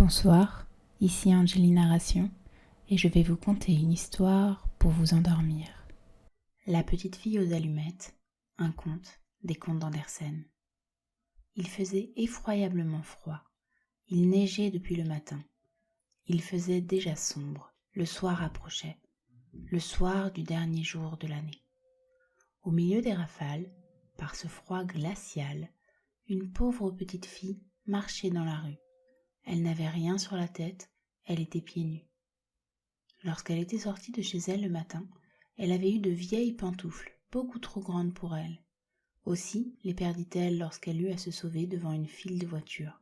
Bonsoir, ici Angélie Narration et je vais vous conter une histoire pour vous endormir. La petite fille aux allumettes, un conte, des contes d'Andersen. Il faisait effroyablement froid, il neigeait depuis le matin, il faisait déjà sombre, le soir approchait, le soir du dernier jour de l'année. Au milieu des rafales, par ce froid glacial, une pauvre petite fille marchait dans la rue. Elle n'avait rien sur la tête, elle était pieds nus. Lorsqu'elle était sortie de chez elle le matin, elle avait eu de vieilles pantoufles, beaucoup trop grandes pour elle. Aussi les perdit-elle lorsqu'elle eut à se sauver devant une file de voitures.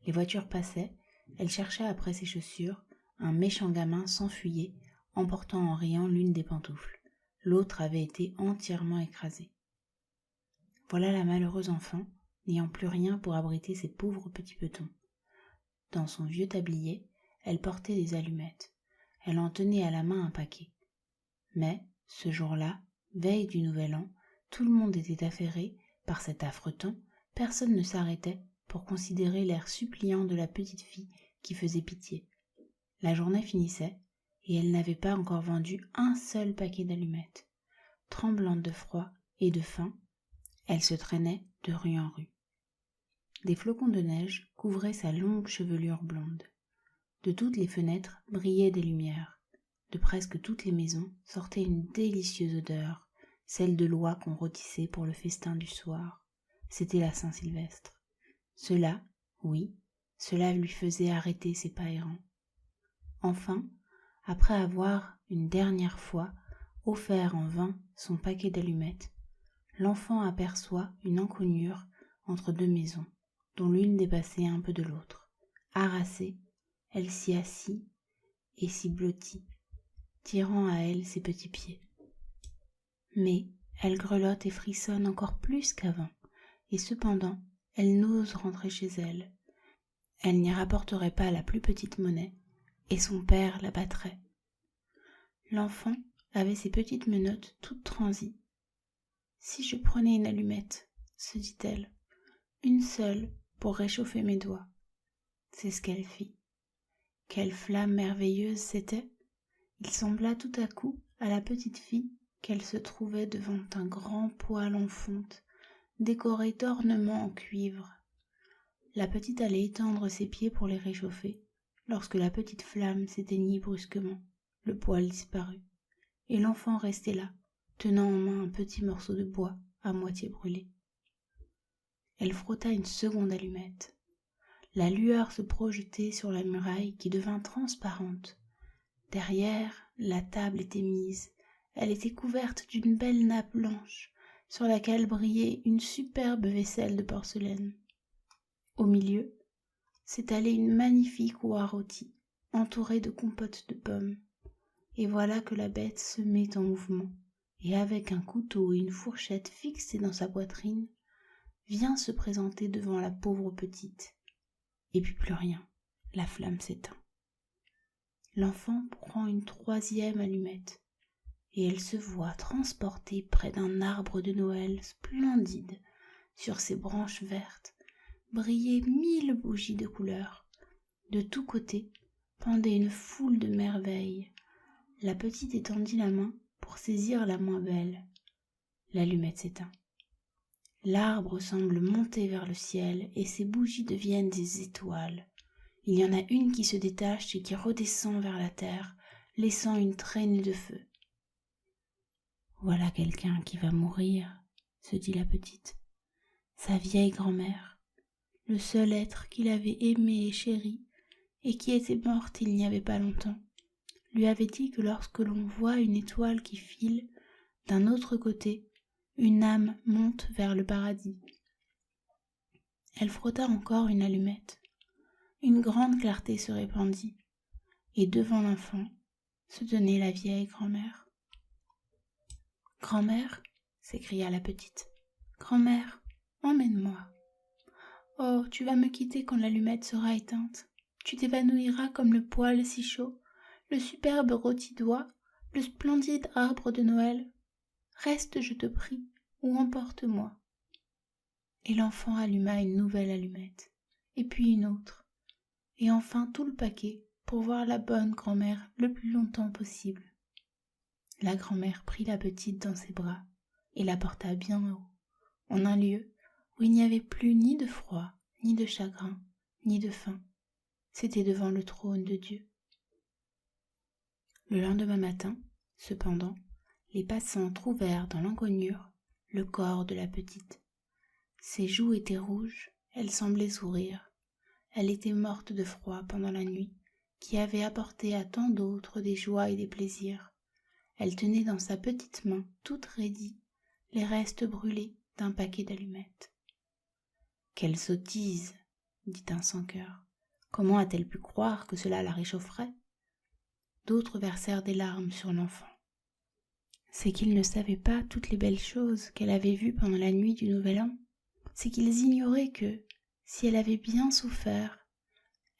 Les voitures passaient, elle chercha après ses chaussures, un méchant gamin s'enfuyait, emportant en riant l'une des pantoufles. L'autre avait été entièrement écrasée. Voilà la malheureuse enfant, n'ayant plus rien pour abriter ses pauvres petits petons. Dans son vieux tablier, elle portait des allumettes. Elle en tenait à la main un paquet. Mais, ce jour-là, veille du Nouvel An, tout le monde était affairé par cet affreux temps, personne ne s'arrêtait pour considérer l'air suppliant de la petite fille qui faisait pitié. La journée finissait, et elle n'avait pas encore vendu un seul paquet d'allumettes. Tremblante de froid et de faim, elle se traînait de rue en rue. Des flocons de neige couvraient sa longue chevelure blonde. De toutes les fenêtres brillaient des lumières. De presque toutes les maisons sortait une délicieuse odeur, celle de l'oie qu'on rôtissait pour le festin du soir. C'était la Saint-Sylvestre. Cela, oui, cela lui faisait arrêter ses pas errants. Enfin, après avoir, une dernière fois, offert en vain son paquet d'allumettes, l'enfant aperçoit une encoignure entre deux maisons, dont l'une dépassait un peu de l'autre. Harassée, elle s'y assit et s'y blottit, tirant à elle ses petits pieds. Mais elle grelotte et frissonne encore plus qu'avant, et cependant, elle n'ose rentrer chez elle. Elle n'y rapporterait pas la plus petite monnaie, et son père la battrait. L'enfant avait ses petites menottes toutes transies. « Si je prenais une allumette, se dit-elle, une seule pour réchauffer mes doigts. » C'est ce qu'elle fit. Quelle flamme merveilleuse c'était! Il sembla tout à coup à la petite fille qu'elle se trouvait devant un grand poêle en fonte, décoré d'ornements en cuivre. La petite allait étendre ses pieds pour les réchauffer, lorsque la petite flamme s'éteignit brusquement, le poêle disparut, et l'enfant restait là, tenant en main un petit morceau de bois à moitié brûlé. Elle frotta une seconde allumette. La lueur se projetait sur la muraille qui devint transparente. Derrière, la table était mise. Elle était couverte d'une belle nappe blanche, sur laquelle brillait une superbe vaisselle de porcelaine. Au milieu, s'étalait une magnifique oie rôtie, entourée de compotes de pommes. Et voilà que la bête se met en mouvement, et avec un couteau et une fourchette fixés dans sa poitrine, vient se présenter devant la pauvre petite. Et puis plus rien, la flamme s'éteint. L'enfant prend une troisième allumette, et elle se voit transportée près d'un arbre de Noël splendide. Sur ses branches vertes brillaient 1000 bougies de couleurs. De tous côtés pendait une foule de merveilles. La petite étendit la main pour saisir la moins belle. L'allumette s'éteint. L'arbre semble monter vers le ciel, et ses bougies deviennent des étoiles. Il y en a une qui se détache et qui redescend vers la terre, laissant une traînée de feu. « Voilà quelqu'un qui va mourir, » se dit la petite. Sa vieille grand-mère, le seul être qu'il avait aimé et chéri, et qui était morte il n'y avait pas longtemps, lui avait dit que lorsque l'on voit une étoile qui file, d'un autre côté, une âme monte vers le paradis. Elle frotta encore une allumette. Une grande clarté se répandit, et devant l'enfant se tenait la vieille grand-mère. « Grand-mère » s'écria la petite. « Grand-mère, emmène-moi. Oh, tu vas me quitter quand l'allumette sera éteinte. Tu t'évanouiras comme le poêle si chaud, le superbe rôti d'oie, le splendide arbre de Noël. Reste, je te prie, ou emporte-moi. » Et l'enfant alluma une nouvelle allumette, et puis une autre. et enfin tout le paquet pour voir la bonne grand-mère le plus longtemps possible. La grand-mère prit la petite dans ses bras et la porta bien haut, en un lieu où il n'y avait plus ni de froid, ni de chagrin, ni de faim. C'était devant le trône de Dieu. Le lendemain matin, cependant, les passants trouvèrent dans l'encoignure le corps de la petite. Ses joues étaient rouges, elle semblait sourire. Elle était morte de froid pendant la nuit, qui avait apporté à tant d'autres des joies et des plaisirs. Elle tenait dans sa petite main, toute raidie, les restes brûlés d'un paquet d'allumettes. « Quelle sottise !» dit un sans-cœur. « Comment a-t-elle pu croire que cela la réchaufferait ?» D'autres versèrent des larmes sur l'enfant. C'est qu'ils ne savaient pas toutes les belles choses qu'elle avait vues pendant la nuit du Nouvel An. C'est qu'ils ignoraient que, si elle avait bien souffert,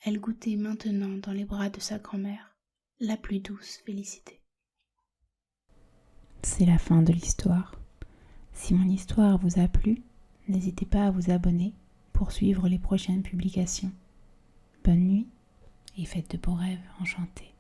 elle goûtait maintenant dans les bras de sa grand-mère la plus douce félicité. C'est la fin de l'histoire. Si mon histoire vous a plu, n'hésitez pas à vous abonner pour suivre les prochaines publications. Bonne nuit et faites de beaux rêves enchantés.